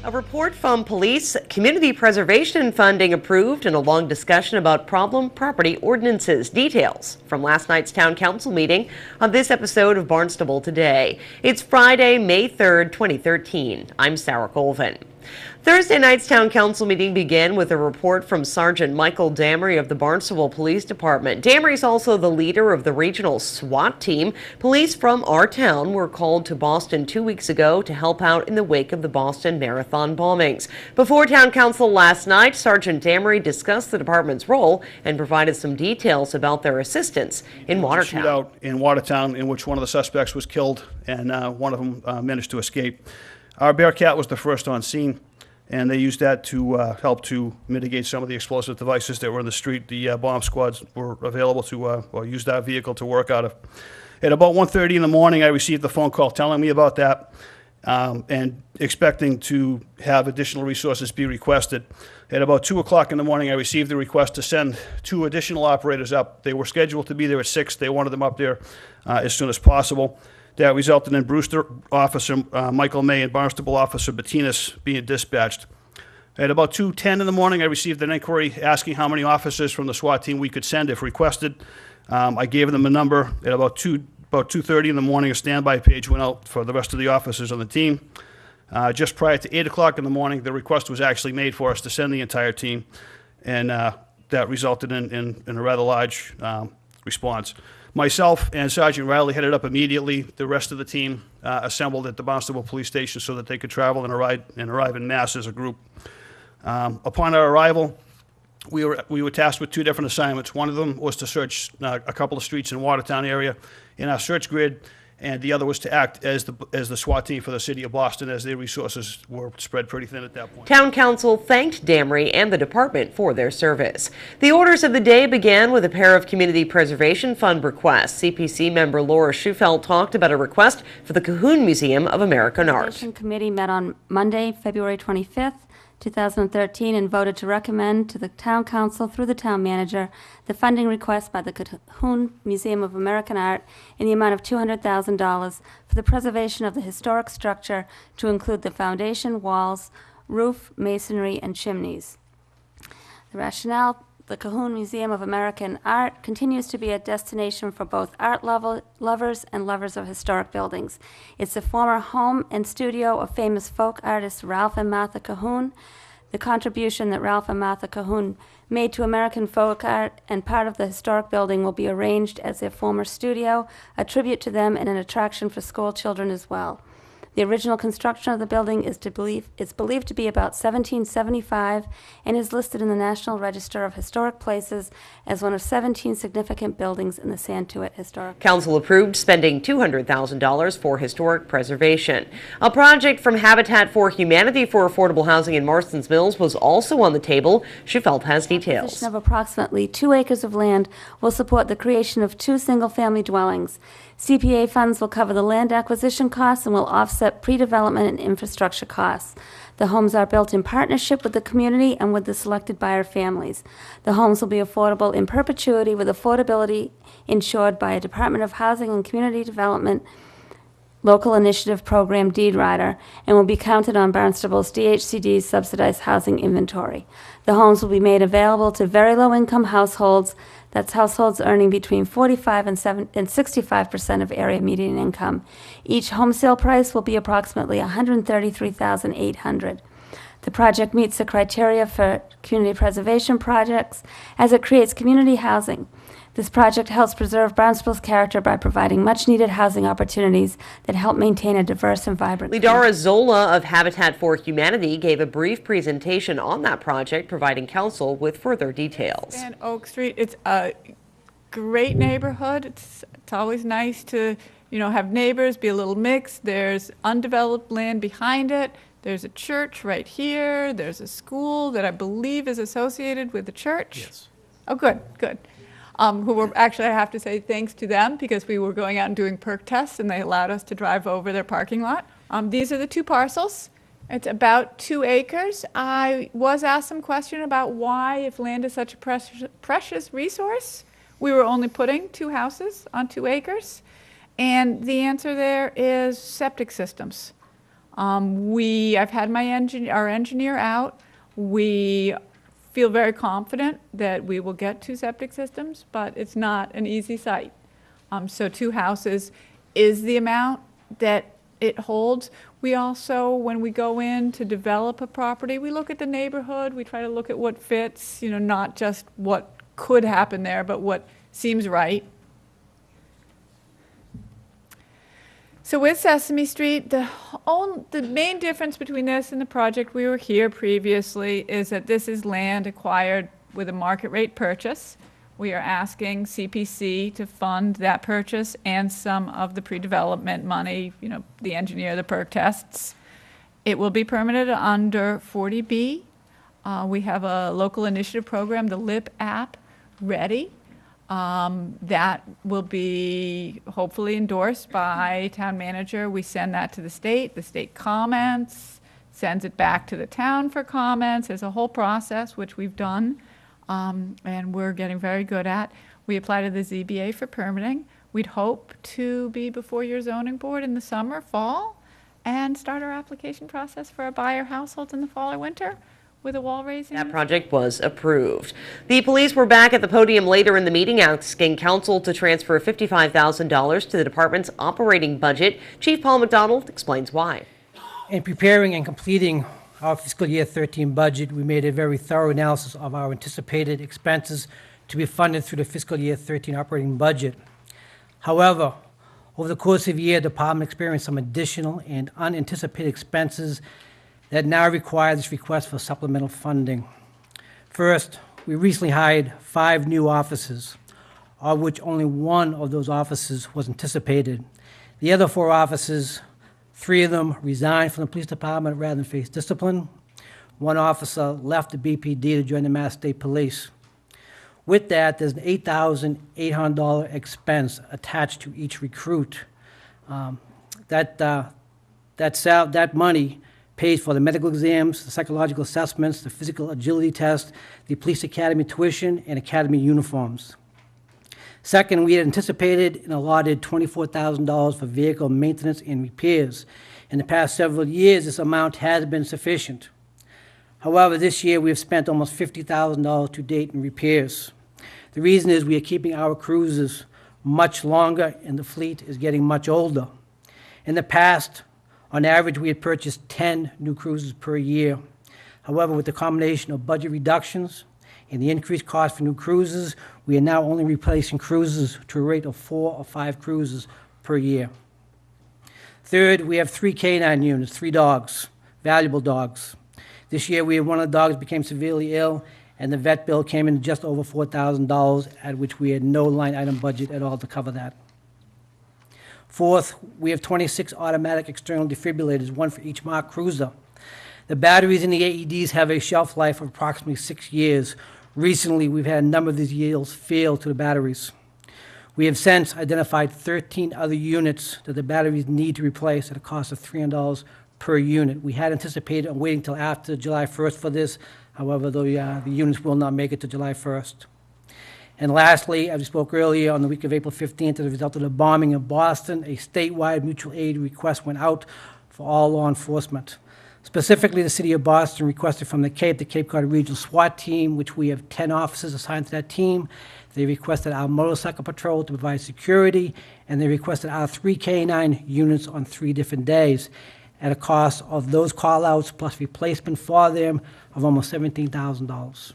A report from police, community preservation funding approved, and a long discussion about problem property ordinances. Details from last night's town council meeting on this episode of Barnstable Today. It's Friday, May 3rd, 2013. I'm Sarah Colvin. Thursday night's town council meeting began with a report from Sergeant Michael Damery of the Barnstable Police Department. Damery is also the leader of the regional SWAT team. Police from our town were called to Boston 2 weeks ago to help out in the wake of the Boston Marathon bombings. Before town council last night, Sergeant Damery discussed the department's role and provided some details about their assistance in Watertown. Shootout in Watertown in which one of the suspects was killed and one of them managed to escape. Our Bearcat was the first on scene, and they used that to help to mitigate some of the explosive devices that were in the street. The bomb squads were available to, or used our vehicle to work out of. At about 1:30 in the morning, I received a phone call telling me about that and expecting to have additional resources be requested. At about 2 o'clock in the morning, I received the request to send 2 additional operators up. They were scheduled to be there at 6. They wanted them up there as soon as possible. That resulted in Brewster Officer Michael May and Barnstable Officer Bettinas being dispatched. At about 2:10 in the morning, I received an inquiry asking how many officers from the SWAT team we could send if requested. I gave them a number. At about 2:30 in the morning, a standby page went out for the rest of the officers on the team. Just prior to 8 o'clock in the morning, the request was actually made for us to send the entire team, and that resulted in a rather large response. Myself and Sergeant Riley headed up immediately. The rest of the team assembled at the Barnstable Police Station so that they could travel and arrive in mass as a group. Upon our arrival, we were tasked with 2 different assignments. One of them was to search a couple of streets in Watertown area in our search grid, and the other was to act as the SWAT team for the city of Boston, as their resources were spread pretty thin at that point. Town council thanked Damery and the department for their service. The orders of the day began with a pair of community preservation fund requests. CPC member Laura Schufelt talked about a request for the Cahoon Museum of American Art. The committee met on Monday, February 25th, 2013, and voted to recommend to the town council through the town manager the funding request by the Cahoon Museum of American Art in the amount of $200,000 for the preservation of the historic structure, to include the foundation, walls, roof, masonry, and chimneys. The rationale: the Cahoon Museum of American Art continues to be a destination for both art lovers and lovers of historic buildings. It's the former home and studio of famous folk artists Ralph and Martha Cahoon. The contribution that Ralph and Martha Cahoon made to American folk art and part of the historic building will be arranged as their former studio, a tribute to them and an attraction for school children as well. The original construction of the building is believed to be about 1775 and is listed in the National Register of Historic Places as one of 17 significant buildings in the Santuit Historic. Council approved spending $200,000 for historic preservation. A project from Habitat for Humanity for affordable housing in Marston's Mills was also on the table. Schufelt has details. A position of approximately 2 acres of land will support the creation of 2 single-family dwellings. CPA funds will cover the land acquisition costs and will offset pre-development and infrastructure costs. The homes are built in partnership with the community and with the selected buyer families. The homes will be affordable in perpetuity, with affordability ensured by a Department of Housing and Community Development Local Initiative Program deed rider, and will be counted on Barnstable's DHCD's subsidized housing inventory. The homes will be made available to very low-income households. That's households earning between 45% and 65% of area median income. Each home sale price will be approximately $133,800. The project meets the criteria for community preservation projects as it creates community housing. This project helps preserve Barnstable's character by providing much-needed housing opportunities that help maintain a diverse and vibrant community. Lidara Zola of Habitat for Humanity gave a brief presentation on that project, providing council with further details. And Oak Street, it's a great neighborhood. It's always nice to, have neighbors, be a little mixed. There's undeveloped land behind it. There's a church right here. There's a school that I believe is associated with the church. Yes. Oh, good, good. Who were actually, I have to say thanks to them, because we were going out and doing perk tests and they allowed us to drive over their parking lot. These are the 2 parcels. It's about 2 acres. I was asked some question about why, if land is such a precious resource, we were only putting 2 houses on 2 acres. And the answer there is septic systems. I've had our engineer out. We feel very confident that we will get 2 septic systems, but it's not an easy site. So 2 houses is the amount that it holds. We also, when we go in to develop a property, we look at the neighborhood. We try to look at what fits, not just what could happen there, but what seems right. So with Sesame Street, the main difference between this and the project we were here previously is that this is land acquired with a market rate purchase. We are asking CPC to fund that purchase and some of the pre-development money, the engineer, the perk tests. It will be permitted under 40B. We have a local initiative program, the LIP app, ready. That will be hopefully endorsed by town manager. We send that to the state comments, sends it back to the town for comments. There's a whole process, which we've done, and we're getting very good at. We apply to the ZBA for permitting. We'd hope to be before your zoning board in the summer, fall, and start our application process for our buyer households in the fall or winter with a wall raising. That project was approved. The police were back at the podium later in the meeting asking council to transfer $55,000 to the department's operating budget. Chief Paul McDonald explains why. In preparing and completing our fiscal year 13 budget, we made a very thorough analysis of our anticipated expenses to be funded through the fiscal year 13 operating budget. However, over the course of the year, the department experienced some additional and unanticipated expenses that now require this request for supplemental funding. First, we recently hired 5 new officers, of which only 1 of those officers was anticipated. The other 4 officers, 3 of them resigned from the police department rather than face discipline. 1 officer left the BPD to join the Mass State Police. With that, there's an $8,800 expense attached to each recruit. That money pays for the medical exams, the psychological assessments, the physical agility test, the police academy tuition, and academy uniforms. Second, we had anticipated and allotted $24,000 for vehicle maintenance and repairs. In the past several years, this amount has been sufficient. However, this year we have spent almost $50,000 to date in repairs. The reason is we are keeping our cruisers much longer and the fleet is getting much older. In the past, on average, we had purchased 10 new cruisers per year. However, with the combination of budget reductions and the increased cost for new cruisers, we are now only replacing cruisers to a rate of 4 or 5 cruisers per year. Third, we have 3 canine units, 3 dogs, valuable dogs. This year, we had one of the dogs became severely ill, and the vet bill came in just over $4,000, at which we had no line item budget at all to cover that. Fourth, we have 26 automatic external defibrillators, 1 for each marked cruiser. The batteries in the AEDs have a shelf life of approximately 6 years. Recently, we've had a number of these yields fail to the batteries. We have since identified 13 other units that the batteries need to replace at a cost of $300 per unit. We had anticipated on waiting until after July 1st for this. However, the units will not make it to July 1st. And lastly, as we spoke earlier, on the week of April 15th, as a result of the bombing of Boston, a statewide mutual aid request went out for all law enforcement. Specifically, the city of Boston requested from the Cape Cod Regional SWAT team, which we have 10 officers assigned to that team. They requested our motorcycle patrol to provide security, and they requested our 3 K9 units on 3 different days at a cost of those call-outs plus replacement for them of almost $17,000.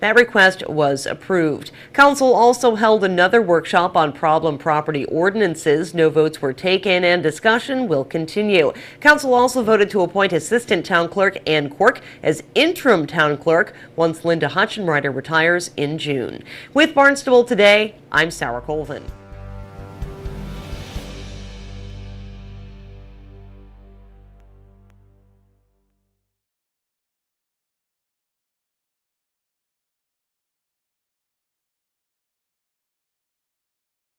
That request was approved. Council also held another workshop on problem property ordinances. No votes were taken and discussion will continue. Council also voted to appoint Assistant Town Clerk Ann Quirk as interim town clerk once Linda Hutchenrider retires in June. With Barnstable Today, I'm Sarah Colvin.